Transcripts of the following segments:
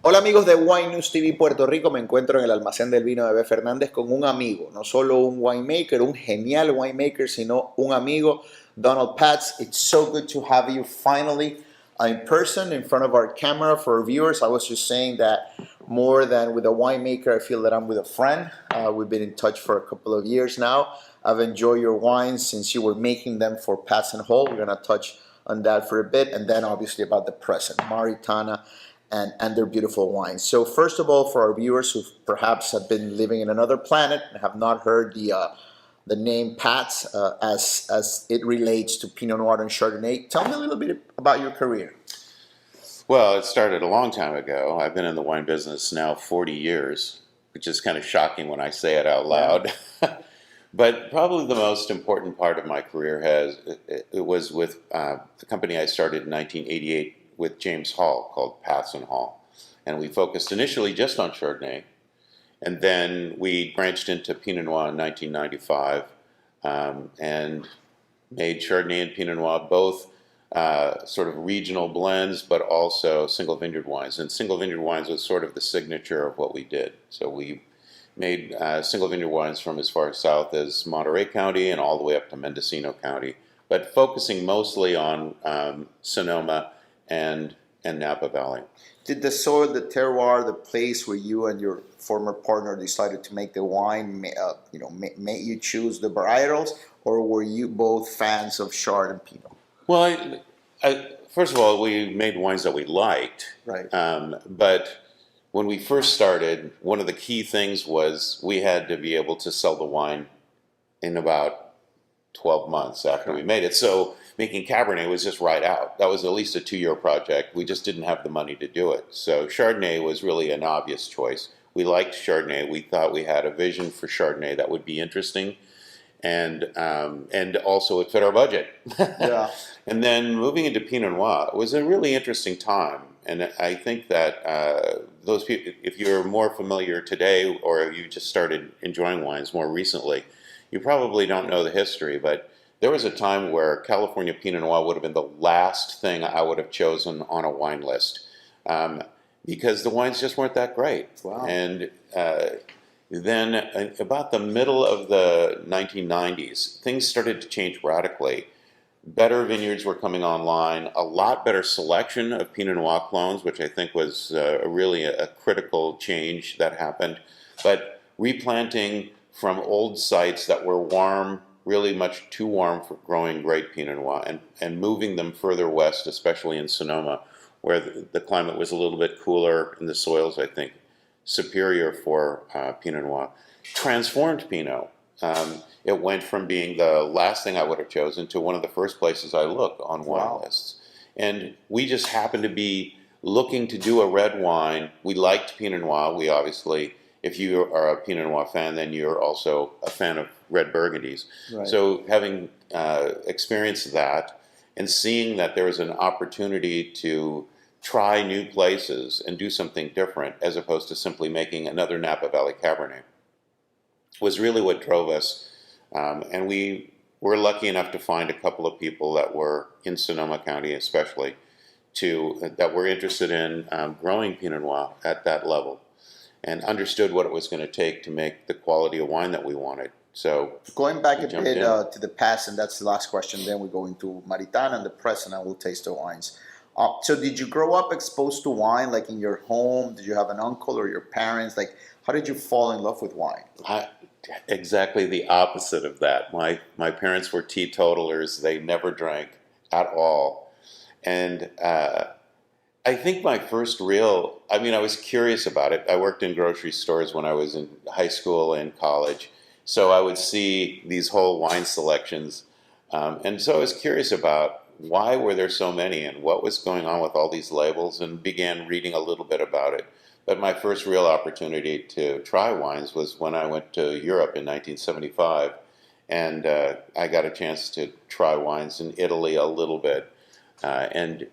Hola amigos de Wine News TV Puerto Rico, me encuentro en el almacén del vino de B. Fernández con un amigo, no solo un winemaker, un genial winemaker, sino un amigo, Donald Patz. It's so good to have you finally in person in front of our camera for our viewers. I was just saying that more than with a winemaker, I feel that I'm with a friend. We've been in touch for a couple of years now. I've enjoyed your wines since you were making them for Patz and Hall. We're going to touch on that for a bit, and then obviously about the present, Mariana and their beautiful wines. So first of all, for our viewers who perhaps have been living in another planet and have not heard the name Patz as it relates to Pinot Noir and Chardonnay, tell me a little bit about your career. Well, it started a long time ago. I've been in the wine business now 40 years, which is kind of shocking when I say it out loud. But probably the most important part of my career it was with the company I started in 1988 with James Hall called Patz and Hall. And we focused initially just on Chardonnay. And then we branched into Pinot Noir in 1995 and made Chardonnay and Pinot Noir both sort of regional blends, but also single vineyard wines. And single vineyard wines was sort of the signature of what we did. So we made single vineyard wines from as far south as Monterey County and all the way up to Mendocino County, but focusing mostly on Sonoma and Napa Valley. Did the soil, the terroir, the place where you and your former partner decided to make the wine, made you choose the varietals, or were you both fans of Chard and Pinot? Well, first of all, we made wines that we liked. Right. But when we first started, one of the key things was we had to be able to sell the wine in about 12 months after we made it. So making Cabernet was just right out. That was at least a 2-year project. We just didn't have the money to do it. So Chardonnay was really an obvious choice. We liked Chardonnay. We thought we had a vision for Chardonnay that would be interesting, and also it fit our budget. Yeah. And then moving into Pinot Noir was a really interesting time. And I think that those people, if you're more familiar today or you just started enjoying wines more recently, you probably don't know the history, but there was a time where California Pinot Noir would have been the last thing I would have chosen on a wine list because the wines just weren't that great. Wow. And then about the middle of the 1990s, things started to change radically. Better vineyards were coming online, a lot better selection of Pinot Noir clones, which I think was really a critical change that happened. But replanting from old sites that were warm, really much too warm for growing great Pinot Noir, and moving them further west, especially in Sonoma, where the climate was a little bit cooler and the soils, I think, superior for Pinot Noir. Transformed Pinot. It went from being the last thing I would have chosen to one of the first places I look on wine lists. And we just happened to be looking to do a red wine. We liked Pinot Noir. We obviously, if you are a Pinot Noir fan, then you're also a fan of red Burgundies. Right. So having experienced that and seeing that there was an opportunity to try new places and do something different as opposed to simply making another Napa Valley Cabernet was really what drove us. And we were lucky enough to find a couple of people that were in Sonoma County especially that were interested in growing Pinot Noir at that level and understood what it was going to take to make the quality of wine that we wanted. So going back a bit to the past, and that's the last question, then we go into Mariana and the present, and we'll taste the wines. So did you grow up exposed to wine, like in your home? Did you have an uncle or your parents? Like, how did you fall in love with wine? Exactly the opposite of that. My parents were teetotalers. They never drank at all. And I think my first I was curious about it. I worked in grocery stores when I was in high school and college. So I would see these whole wine selections. And so I was curious about why were there so many and what was going on with all these labels, and began reading a little bit about it. But my first real opportunity to try wines was when I went to Europe in 1975 and I got a chance to try wines in Italy a little bit, and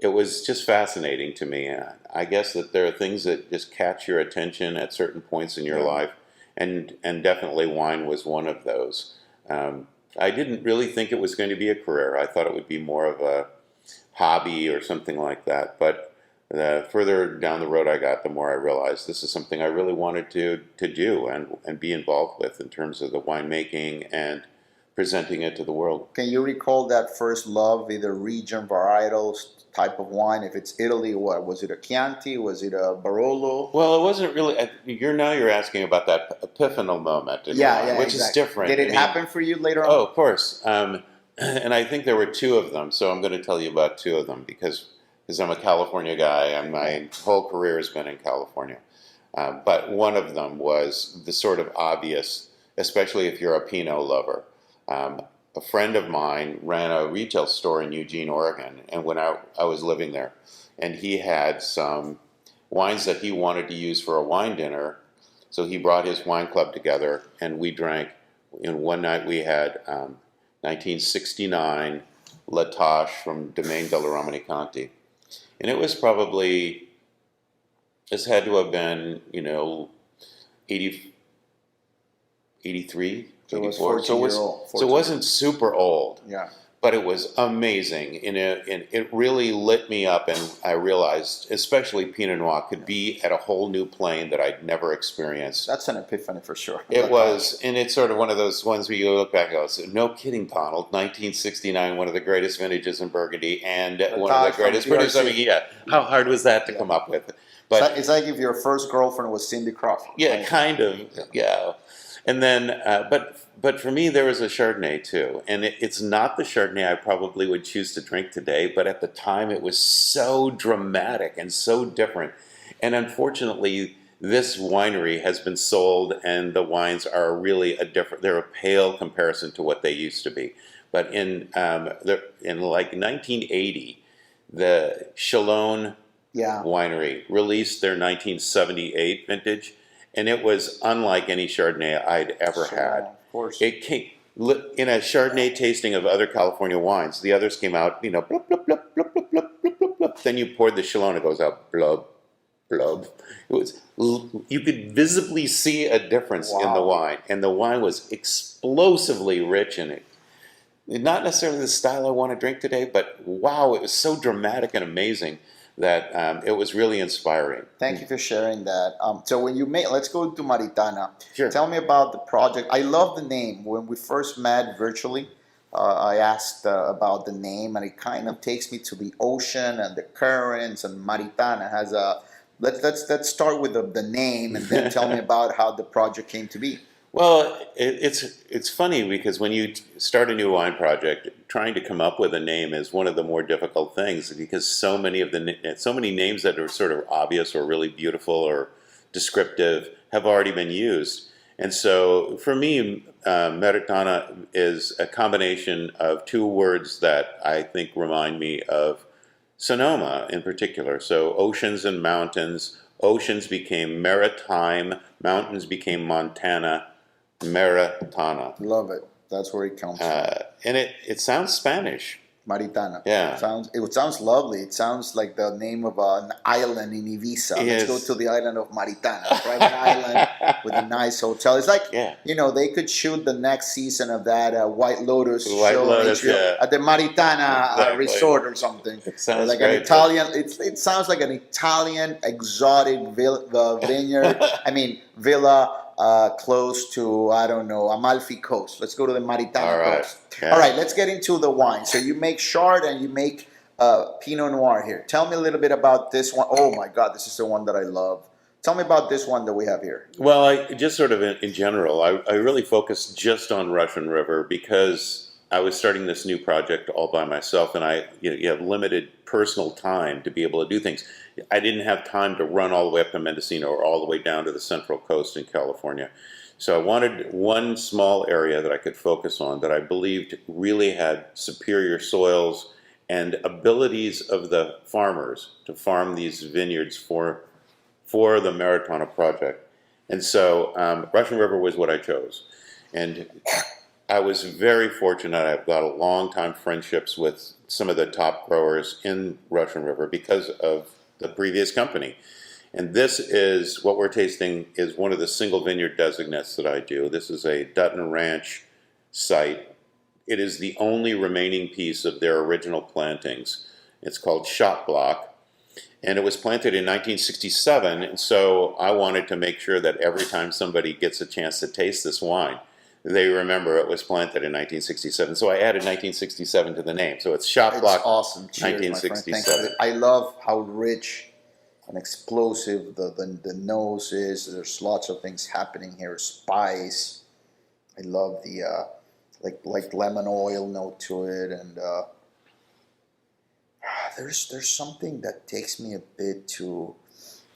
it was just fascinating to me. I guess that there are things that just catch your attention at certain points in your life, and definitely wine was one of those. I didn't really think it was going to be a career. I thought it would be more of a hobby or something like that. But the further down the road I got, the more I realized this is something I really wanted to do and be involved with in terms of the winemaking and presenting it to the world. Can you recall that first love, either region, varietals, type of wine? If it's Italy, what was it? A Chianti? Was it a Barolo? Well, it wasn't really. You're asking about that epiphanal moment, in Yeah, wine, yeah, which is exactly. different. Did it happen for you later on? Oh, of course. And I think there were two of them, so I'm going to tell you about two of them because I'm a California guy and my whole career has been in California. But one of them was the sort of obvious, especially if you're a Pinot lover. A friend of mine ran a retail store in Eugene, Oregon, and when I was living there, and he had some wines that he wanted to use for a wine dinner, so he brought his wine club together, and we drank. In one night, we had 1969 La Tâche from Domaine della Romanée-Conti, and it was probably, this had to have been, 80, 83. So it was 84. 14-year-old. So it wasn't super old, Yeah. but it was amazing. And it really lit me up, and I realized, especially Pinot Noir could be at a whole new plane that I'd never experienced. That's an epiphany for sure. It was, and it's sort of one of those ones where you look back and go, no kidding, Donald, 1969, one of the greatest vintages in Burgundy, and one of the greatest producers. I mean, yeah, how hard was that to come up with? But it's like if your first girlfriend was Cindy Crawford. yeah, kind of, yeah. And then, but for me, there was a Chardonnay too, and it's not the Chardonnay I probably would choose to drink today. But at the time, it was so dramatic and so different. And unfortunately, this winery has been sold, and the wines are really they're a pale comparison to what they used to be. But in like 1980, the Chalon winery released their 1978 vintage. And it was unlike any Chardonnay I'd ever had. Of course. It came in a Chardonnay tasting of other California wines. The others came out, blub, blub, blub, blub, blub, blub, blub, blub, blub. Then you poured the Chalon, it goes out, blub, blub. It was, you could visibly see a difference in the wine. And the wine was explosively rich in it. Not necessarily the style I want to drink today, but wow, it was so dramatic and amazing that it was really inspiring. Thank you for sharing that. So when you let's go to Maritana. Sure. Tell me about the project. I love the name. When we first met virtually, I asked about the name, and it kind of takes me to the ocean and the currents. And Maritana has a. Let's start with the name, and then tell me about how the project came to be. Well, it's funny because when you start a new wine project, trying to come up with a name is one of the more difficult things because so many names that are sort of obvious or really beautiful or descriptive have already been used. And so for me, Maritana is a combination of two words that I think remind me of Sonoma in particular. So oceans and mountains. Oceans became maritime, mountains became Montana. Maritana. Love it. That's where it comes from. And it sounds Spanish. Maritana. Yeah. It sounds lovely. It sounds like the name of an island in Ibiza. Yes. Let's go to the island of Maritana, a private island with a nice hotel. It's like, they could shoot the next season of that White Lotus show at the Maritana resort or something. It sounds like great, an Italian. It sounds like an Italian exotic vineyard. Villa. Close to, I don't know, Amalfi Coast. Let's go to the Maritana Coast. Yeah. All right, let's get into the wine. So you make Chard and you make Pinot Noir here. Tell me a little bit about this one. Oh my God, this is the one that I love. Tell me about this one that we have here. Well, I just sort of in general, I really focused just on Russian River because I was starting this new project all by myself, and you have limited personal time to be able to do things. I didn't have time to run all the way up to Mendocino or all the way down to the Central Coast in California. So I wanted one small area that I could focus on that I believed really had superior soils and abilities of the farmers to farm these vineyards for the Maritana project. And so Russian River was what I chose. And I was very fortunate. I've got a long time friendships with some of the top growers in Russian River because of the previous company. And this is what we're tasting is one of the single vineyard designates that I do. This is a Dutton Ranch site. It is the only remaining piece of their original plantings. It's called Shot Block, and it was planted in 1967. And so I wanted to make sure that every time somebody gets a chance to taste this wine, they remember it was planted in 1967. So I added 1967 to the name. So it's Shot Block. It's awesome. Cheers, my friend. Thank you. I love how rich and explosive the nose is. There's lots of things happening here. Spice. I love the like lemon oil note to it, and there's something that takes me a bit to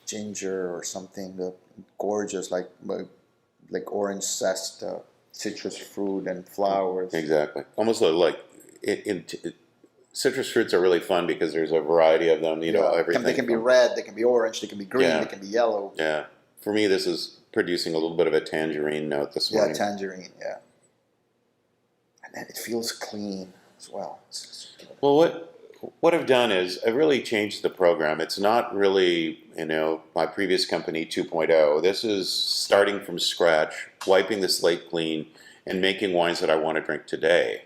ginger or something gorgeous like orange zest, citrus fruit and flowers. Exactly. Almost like citrus fruits are really fun because there's a variety of them. You know, everything. They can be red, they can be orange, they can be green, they can be yellow. Yeah. For me, this is producing a little bit of a tangerine note this morning. Yeah, tangerine. Yeah. And then it feels clean as well. Well, what I've done is I've really changed the program. It's not really, my previous company 2.0. This is starting from scratch, wiping the slate clean, and making wines that I want to drink today.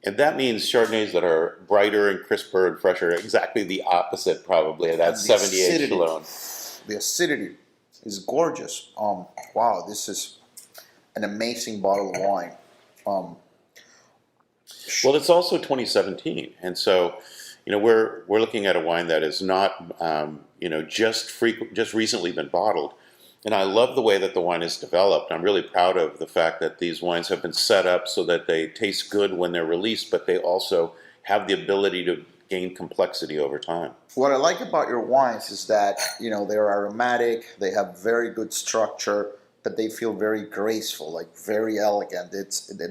And that means Chardonnays that are brighter and crisper and fresher, exactly the opposite probably of that 78 alone. The acidity is gorgeous. Wow, this is an amazing bottle of wine. Well, it's also 2017, and so we're looking at a wine that is not just recently been bottled, and I love the way that the wine is developed. I'm really proud of the fact that these wines have been set up so that they taste good when they're released, but they also have the ability to gain complexity over time. What I like about your wines is that they're aromatic, they have very good structure, but they feel very graceful, like very elegant.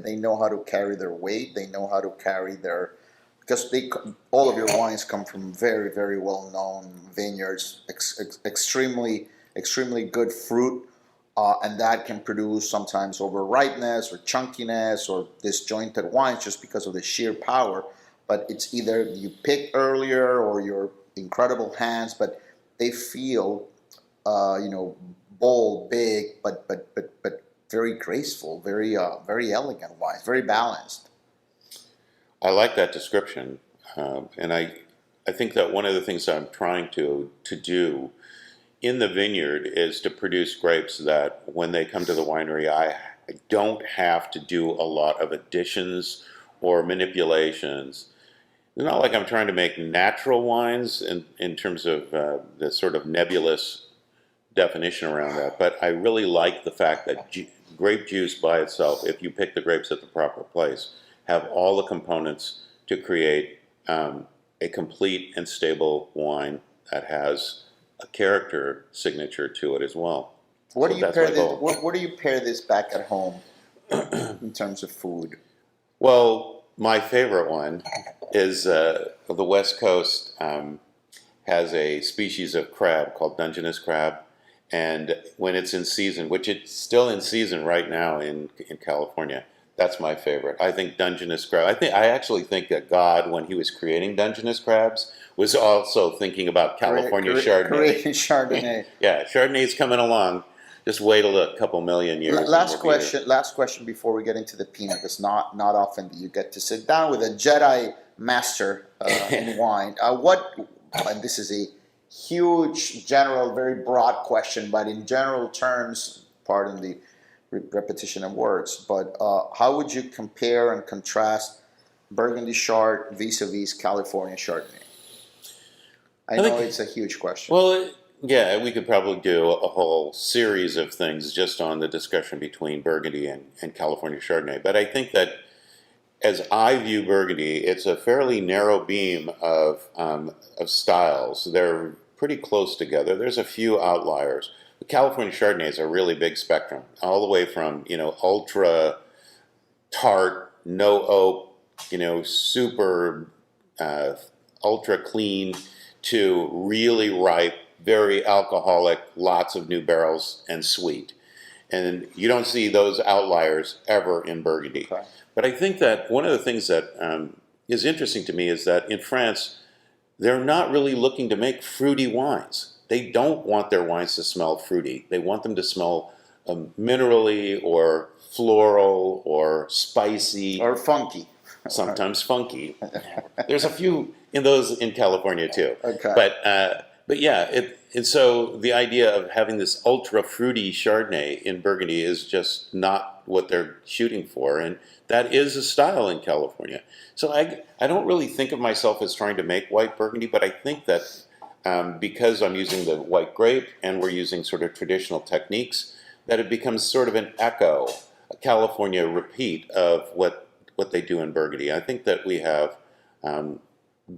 They know how to carry their weight. They know how to carry because all of your wines come from very, very well-known vineyards, extremely good fruit, and that can produce sometimes over-ripeness or chunkiness or disjointed wines just because of the sheer power. But it's either you pick earlier or your incredible hands, but they feel, bold, big, but very graceful, very elegant wines, very balanced. I like that description, and I think that one of the things I'm trying to do in the vineyard is to produce grapes that when they come to the winery, I don't have to do a lot of additions or manipulations. It's not like I'm trying to make natural wines in terms of the sort of nebulous definition around that, but I really like the fact that grape juice by itself, if you pick the grapes at the proper place, have all the components to create a complete and stable wine that has a character signature to it as well. What do you pair this back at home in terms of food? Well, my favorite one is the West Coast has a species of crab called Dungeness crab. And when it's in season, which it's still in season right now in California, that's my favorite. I think Dungeness crab. I actually think that God, when He was creating Dungeness crabs, was also thinking about California Chardonnay. Creating Chardonnay. Yeah, Chardonnay's coming along. Just wait a couple million years. Last question before we get into the Pinot. It's not often that you get to sit down with a Jedi master in wine. And this is a huge, general, very broad question, but in general terms, pardon the repetition of words, but how would you compare and contrast Burgundy Chard vis-a-vis California Chardonnay? I know it's a huge question. Well, yeah, we could probably do a whole series of things just on the discussion between Burgundy and California Chardonnay, but I think that as I view Burgundy, it's a fairly narrow beam of styles. They're pretty close together. There's a few outliers. The California Chardonnay is a really big spectrum, all the way from ultra tart, no oak, super ultra clean, to really ripe, very alcoholic, lots of new barrels, and sweet. and you don't see those outliers ever in Burgundy. Okay. But I think that one of the things that is interesting to me is that in France, they're not really looking to make fruity wines. They don't want their wines to smell fruity. They want them to smell minerally or floral or spicy. Or funky. Sometimes funky. There's a few in those in California too. Okay. But yeah, and so the idea of having this ultra fruity Chardonnay in Burgundy is just not what they're shooting for, and that is a style in California. So I don't really think of myself as trying to make white Burgundy, but I think that because I'm using the white grape and we're using sort of traditional techniques, that it becomes sort of an echo, a California repeat of what they do in Burgundy. I think that we have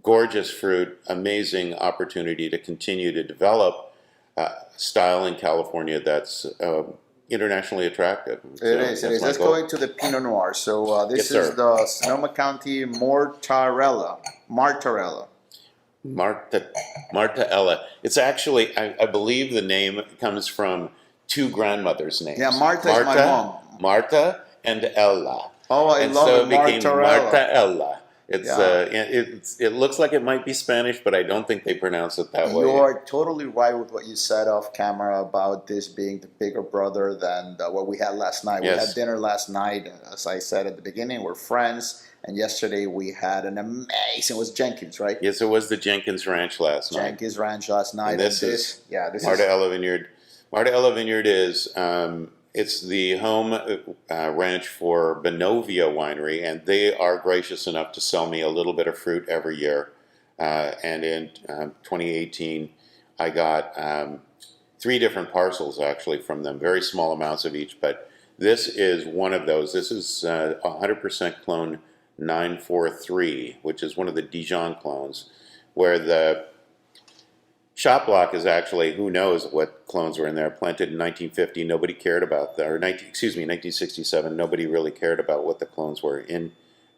gorgeous fruit, amazing opportunity to continue to develop style in California that's internationally attractive. It is. Let's go into the Pinot Noir. So this is the Sonoma County Martarella. Martaella. It's actually, I believe the name comes from two grandmothers' names. Yeah, Marta is my mom. Marta and Ella. Oh, I love so it. it became Martaella. It looks like it might be Spanish, but I don't think they pronounce it that way. You are totally right with what you said off camera about this being the bigger brother than what we had last night. Yes. We had dinner last night. As I said at the beginning, we're friends. And yesterday we had an amazing, it was Jenkins, right? Yes, it was the Jenkins Ranch last night. Jenkins Ranch last night. And this is Martaella Vineyard. Martaella Vineyard is... it's the home ranch for Benovia Winery, and they are gracious enough to sell me a little bit of fruit every year. And in 2018, I got 3 different parcels, actually, from them, very small amounts of each. But this is one of those. This is 100% clone 943, which is one of the Dijon clones, where the shop block is actually, who knows what clones were in there, planted in 1950, nobody cared about that, or 1967, nobody really cared about what the clones were.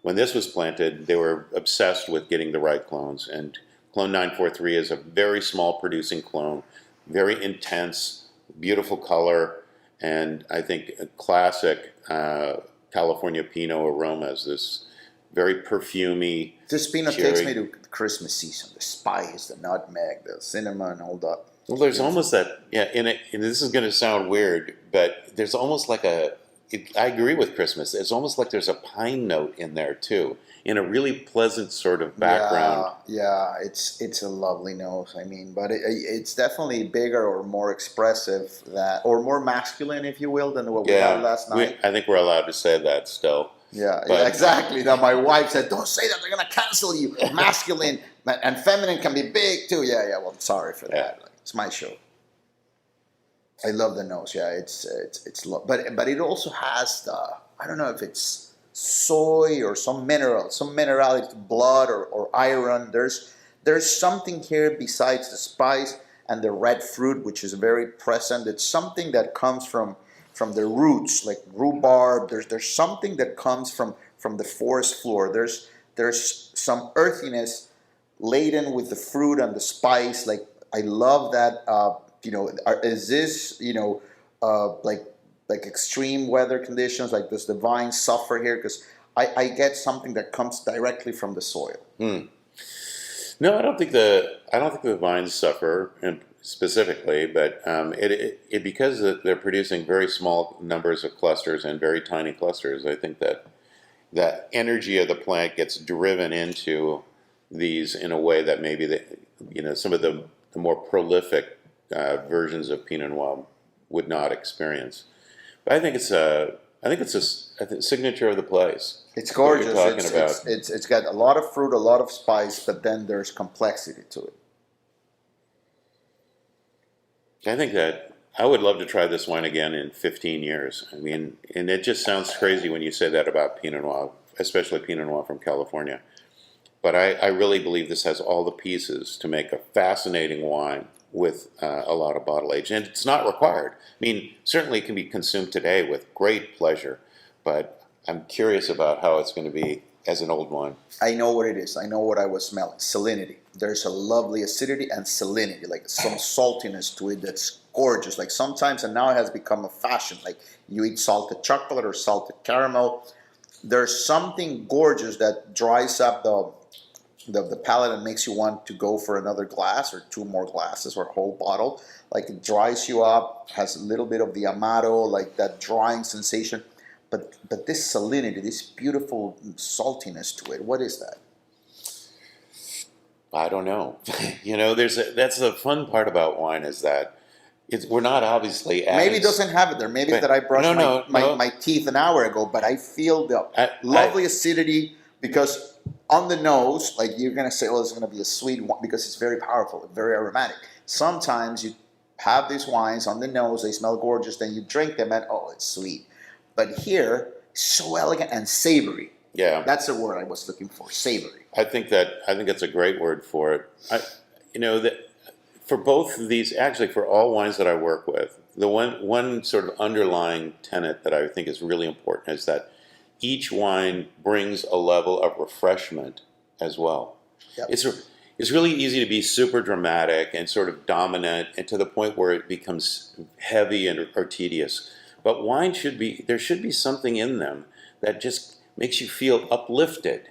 When this was planted, they were obsessed with getting the right clones, and clone 943 is a very small producing clone, very intense, beautiful color, and I think a classic California Pinot aromas, this very perfumey. This Pinot takes me to the Christmas season. The spice, the nutmeg, the cinnamon, all that. Well, there's almost that, and this is going to sound weird, but there's almost like I agree with Christmas. It's almost like there's a pine note in there too, in a really pleasant sort of background. Yeah, it's a lovely nose. I mean, but it's definitely bigger or more expressive or more masculine, if you will, than what we had last night. I think we're allowed to say that still. Yeah, exactly. Now my wife said, "Don't say that; they're gonna cancel you." Masculine and feminine can be big too. Yeah. Well, sorry for that. Like, it's my show. I love the nose. Yeah, it's but it also has I don't know if it's soy or some minerality, blood or iron. There's something here besides the spice and the red fruit, which is very present. It's something that comes from the roots, like rhubarb. There's something that comes from the forest floor. There's some earthiness laden with the fruit and the spice. Like, I love that. Is this like extreme weather conditions? Like, does the vine suffer here? Because I get something that comes directly from the soil. No, I don't think the vines suffer specifically, but because they're producing very small numbers of clusters and very tiny clusters, I think that that energy of the plant gets driven into these in a way that maybe some of the more prolific versions of Pinot Noir would not experience. But I think it's a signature of the place. It's gorgeous. It's got a lot of fruit, a lot of spice, but then there's complexity to it. I think that I would love to try this wine again in 15 years. I mean, and it just sounds crazy when you say that about Pinot Noir, especially Pinot Noir from California. But I really believe this has all the pieces to make a fascinating wine with a lot of bottle age. And it's not required. I mean, certainly it can be consumed today with great pleasure, but I'm curious about how it's going to be as an old wine. I know what it is. I know what I was smelling. Salinity. There's a lovely acidity and salinity, like some saltiness to it that's gorgeous. Like sometimes, and now it has become a fashion. Like you eat salted chocolate or salted caramel. There's something gorgeous that dries up the palate and makes you want to go for another glass or two more glasses or a whole bottle. Like it dries you up, has a little bit of the amato, like that drying sensation. But this salinity, this beautiful saltiness to it, what is that? I don't know. That's the fun part about wine is that we're not obviously Maybe it doesn't have it there. Maybe that I brushed my teeth an hour ago, but I feel the lovely acidity because on the nose, like you're going to say, oh, it's going to be a sweet one because it's very powerful, very aromatic. Sometimes you have these wines on the nose, they smell gorgeous, then you drink them and, oh, it's sweet. But here, so elegant and savory. Yeah. That's the word I was looking for, savory. I think that's a great word for it. That for both of these, actually for all wines that I work with, the one sort of underlying tenet that I think is really important is that each wine brings a level of refreshment as well. Yep. It's really easy to be super dramatic and sort of dominant and to the point where it becomes heavy or tedious. But wine there should be something in them that just makes you feel uplifted,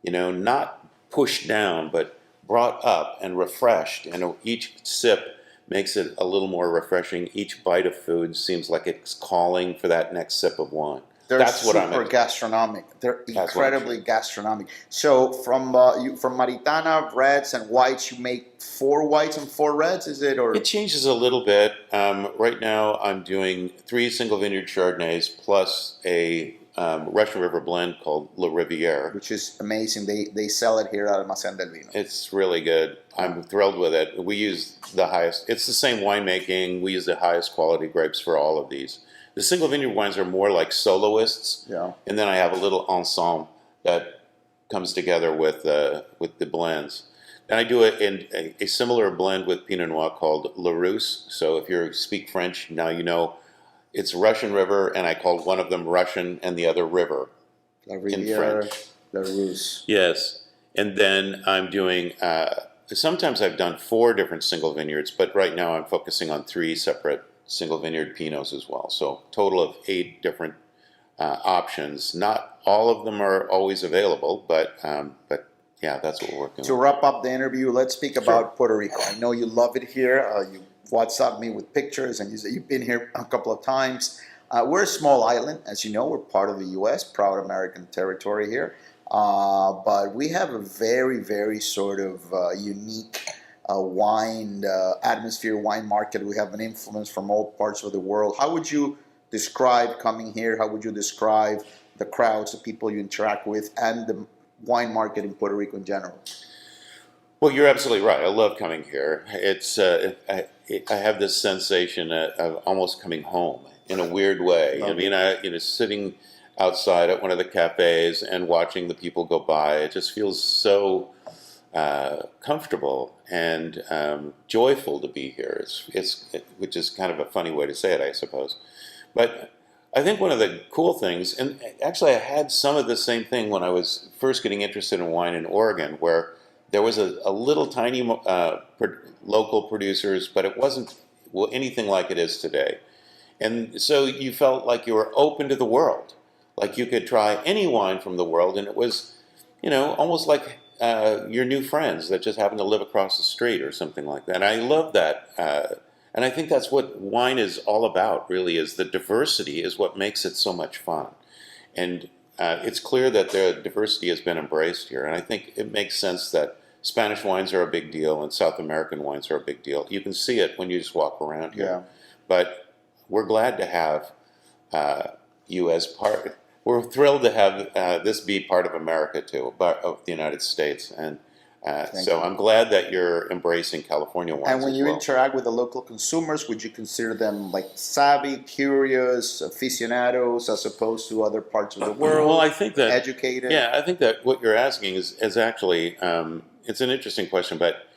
not pushed down, but brought up and refreshed. And each sip makes it a little more refreshing. Each bite of food seems like it's calling for that next sip of wine. That's what I'm gastronomic. They're incredibly gastronomic. So from Maritana, reds and whites, you make 4 whites and 4 reds, is it? Or it changes a little bit. Right now I'm doing 3 single vineyard Chardonnays plus a Russian River blend called La Riviere. Which is amazing. They sell it here at Almacén del Vino. It's really good. I'm thrilled with it. We use the highest, it's the same winemaking. We use the highest quality grapes for all of these. The single vineyard wines are more like soloists. Yeah. And then I have a little ensemble that comes together with the blends. And I do a similar blend with Pinot Noir called La Rousse. So if you speak French, now you know it's Russian River, and I called one of them Russian and the other River La Riviere, La Rousse. Yes. And then I'm doing, sometimes I've done 4 different single vineyards, but right now I'm focusing on 3 separate single vineyard Pinots as well. So total of 8 different options. Not all of them are always available, but yeah, that's what we're working on. To wrap up the interview, let's speak about Puerto Rico. I know you love it here. You WhatsApp me with pictures, and you say you've been here a couple of times. We're a small island, as you know. We're part of the U.S., proud American territory here. But we have a very, very sort of unique wine atmosphere, wine market. We have an influence from all parts of the world. How would you describe coming here? How would you describe the crowds, the people you interact with, and the wine market in Puerto Rico in general? Well, you're absolutely right. I love coming here. It's I have this sensation of almost coming home in a weird way. I mean, sitting outside at one of the cafes and watching the people go by, it just feels so comfortable and joyful to be here. Which is kind of a funny way to say it, I suppose. But I think one of the cool things, and actually I had some of the same thing when I was first getting interested in wine in Oregon, where there was a little tiny local producers, but it wasn't anything like it is today. And so you felt like you were open to the world, like you could try any wine from the world, and it was, almost like your new friends that just happen to live across the street or something like that. And I love that. And I think that's what wine is all about, really, is the diversity is what makes it so much fun. And it's clear that the diversity has been embraced here. And I think it makes sense that Spanish wines are a big deal and South American wines are a big deal. You can see it when you just walk around here. Yeah. But we're glad to have you as part. We're thrilled to have this be part of America too, of the United States. And so I'm glad that you're embracing California wines. And when you interact with the local consumers, would you consider them like savvy, curious, aficionados, as opposed to other parts of the world? Well, I think that educated. Yeah, I think that what you're asking is actually it's an interesting question, but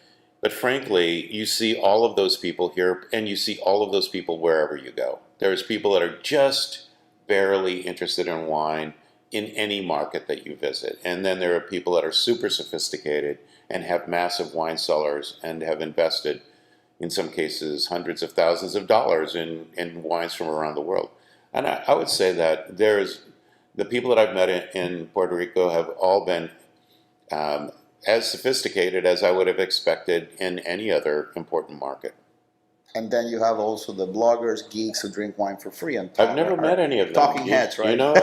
frankly, you see all of those people here, and you see all of those people wherever you go. There's people that are just barely interested in wine in any market that you visit. And then there are people that are super sophisticated and have massive wine cellars and have invested, in some cases, hundreds of thousands of dollars in wines from around the world. And I would say that the people that I've met in Puerto Rico have all been as sophisticated as I would have expected in any other important market. And then you have also the bloggers, geeks who drink wine for free. And I've never met any of them. Talking heads, right? You know?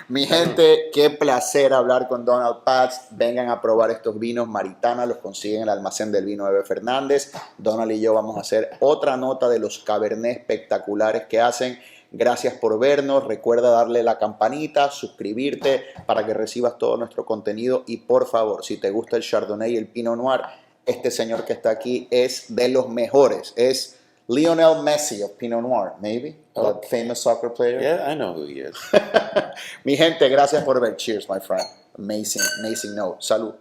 Mi gente, qué placer hablar con Donald Patz. Vengan a probar estos vinos Maritana, los consiguen en el almacén del vino de B. Fernández. Donald y yo vamos a hacer otra nota de los Cabernet espectaculares que hacen. Gracias por vernos. Recuerda darle la campanita, suscribirte para que recibas todo nuestro contenido. Y por favor, si te gusta el Chardonnay y el Pinot Noir, este señor que está aquí es de los mejores. Es Lionel Messi of Pinot Noir, maybe? Oh. That famous soccer player. Yeah, I know who he is. Mi gente, gracias por ver. Cheers, my friend. Amazing, amazing note. Salud.